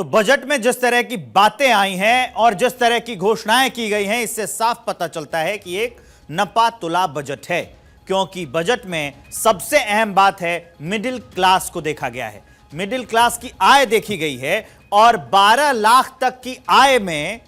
तो बजट में जिस तरह की बातें आई हैं और जिस तरह की घोषणाएं की गई हैं, इससे साफ पता चलता है कि एक नपा तुला बजट है, क्योंकि बजट में सबसे अहम बात है मिडिल क्लास को देखा गया है। मिडिल क्लास की आय देखी गई है और 12 लाख तक की आय में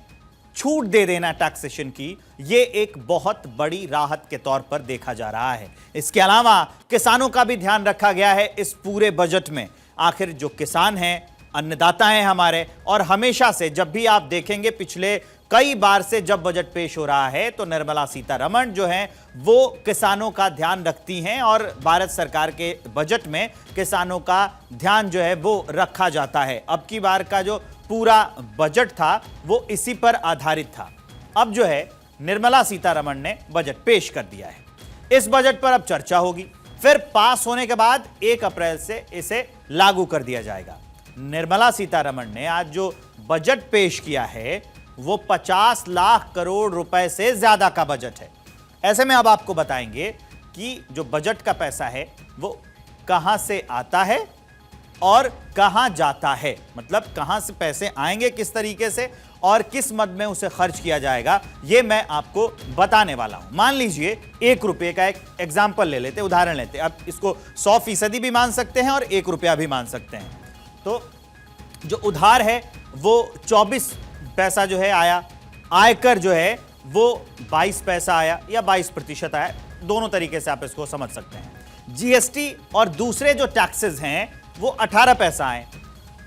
छूट दे देना टैक्सेशन की, यह एक बहुत बड़ी राहत के तौर पर देखा जा रहा है। इसके अलावा किसानों का भी ध्यान रखा गया है इस पूरे बजट में। आखिर जो किसान हैं, अन्नदाता हैं हमारे, और हमेशा से जब भी आप देखेंगे पिछले कई बार से जब बजट पेश हो रहा है तो निर्मला सीतारमण जो हैं वो किसानों का ध्यान रखती हैं और भारत सरकार के बजट में किसानों का ध्यान जो है वो रखा जाता है। अब की बार का जो पूरा बजट था वो इसी पर आधारित था। अब जो है निर्मला सीतारमण ने बजट पेश कर दिया है। इस बजट पर अब चर्चा होगी, फिर पास होने के बाद 1 अप्रैल से इसे लागू कर दिया जाएगा। निर्मला सीतारमण ने आज जो बजट पेश किया है वो 50 लाख करोड़ रुपए से ज्यादा का बजट है। ऐसे में अब आपको बताएंगे कि जो बजट का पैसा है वो कहां से आता है और कहां जाता है, मतलब कहां से पैसे आएंगे, किस तरीके से और किस मद में उसे खर्च किया जाएगा, ये मैं आपको बताने वाला हूं। मान लीजिए 1 रुपये का एक एग्जाम्पल ले लेते, उदाहरण लेते। अब इसको 100% भी मान सकते हैं और 1 रुपया भी मान सकते हैं। तो जो उधार है वो 24 पैसा जो है आया, आयकर जो है वो 22 पैसा आया या 22% आया, दोनों तरीके से आप इसको समझ सकते हैं। जीएसटी और दूसरे जो टैक्सेस हैं वो 18 पैसा आए,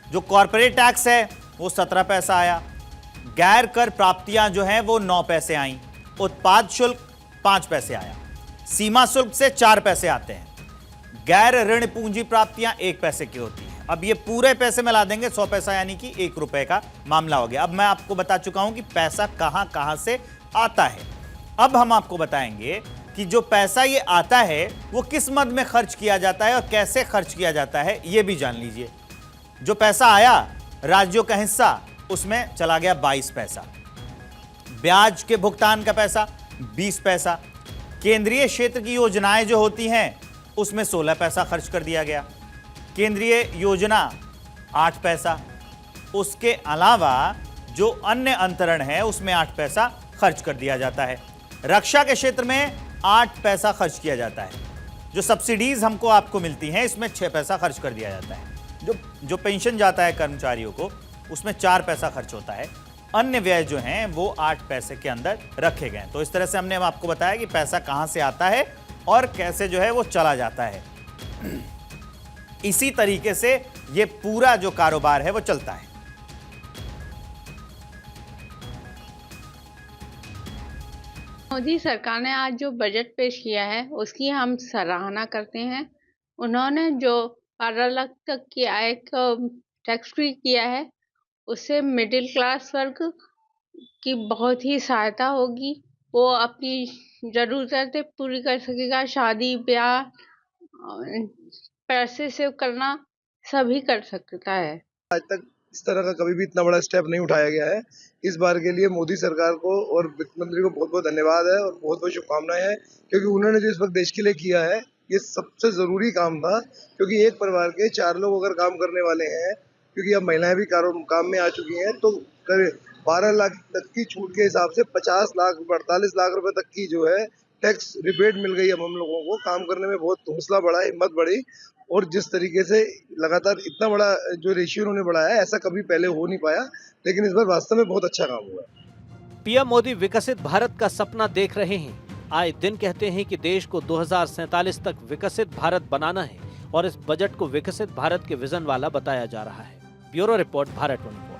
जो कॉर्पोरेट टैक्स है वो 17 पैसा आया, गैर कर प्राप्तियां जो हैं वो 9 पैसे आई, उत्पाद शुल्क 5 पैसे आया, सीमा शुल्क से 4 पैसे आते हैं, गैर ऋण पूंजी प्राप्तियां 1 पैसे की होती है। अब ये पूरे पैसे मिला देंगे 100 पैसा, यानी कि 1 रुपए का मामला हो गया। अब मैं आपको बता चुका हूं कि पैसा कहां कहां से आता है। अब हम आपको बताएंगे कि जो पैसा ये आता है वो किस मद में खर्च किया जाता है और कैसे खर्च किया जाता है, ये भी जान लीजिए। जो पैसा आया राज्यों का हिस्सा, उसमें चला गया 22 पैसा, ब्याज के भुगतान का पैसा 20 पैसा, केंद्रीय क्षेत्र की योजनाएं जो होती हैं उसमें 16 पैसा खर्च कर दिया गया, केंद्रीय योजना 8 पैसा, उसके अलावा जो अन्य अंतरण है उसमें 8 पैसा खर्च कर दिया जाता है, रक्षा के क्षेत्र में 8 पैसा खर्च किया जाता है, जो सब्सिडीज हमको आपको मिलती हैं इसमें 6 पैसा खर्च कर दिया जाता है, जो पेंशन जाता है कर्मचारियों को उसमें 4 पैसा खर्च होता है, अन्य व्यय जो हैं वो 8 पैसे के अंदर रखे गए। तो इस तरह से हमने आपको बताया कि पैसा कहां से आता है और कैसे जो है वो चला जाता है। इसी तरीके से ये पूरा जो कारोबार है वो चलता है। मोदी सरकार ने आज जो बजट पेश किया है उसकी हम सराहना करते हैं। उन्होंने जो 12 लाख तक की आय को टैक्स फ्री किया है उससे मिडिल क्लास वर्ग की बहुत ही सहायता होगी। वो अपनी ज़रूरतें पूरी कर सकेगा, शादी ब्याह पैसे सेव करना सभी कर सकता है। आज तक इस तरह का कभी भी इतना बड़ा स्टेप नहीं उठाया गया है। इस बार के लिए मोदी सरकार को और वित्त मंत्री को बहुत बहुत धन्यवाद है और बहुत बहुत शुभकामनाएं हैं, क्योंकि उन्होंने जो इस वक्त देश के लिए किया है ये सबसे ज़रूरी काम था। क्योंकि एक परिवार के 4 लोग अगर काम करने वाले हैं, क्योंकि अब महिलाएं भी काम में आ चुकी हैं, तो 12 लाख तक की छूट के हिसाब से 50 लाख 48 लाख रुपए तक की जो है टैक्स रिबेट मिल गई। अब हम लोगों को काम करने में बहुत हौसला बढ़ा, हिम्मत बढ़ी, और जिस तरीके से लगातार इतना बड़ा जो रेशियो उन्होंने बढ़ाया है ऐसा कभी पहले हो नहीं पाया, लेकिन इस बार वास्तव में बहुत अच्छा काम हुआ है। पीएम मोदी विकसित भारत का सपना देख रहे हैं। आए दिन कहते हैं कि देश को 2047 तक विकसित भारत बनाना है और इस बजट को विकसित भारत के विजन वाला बताया जा रहा है। Bureau report, Bharat 24।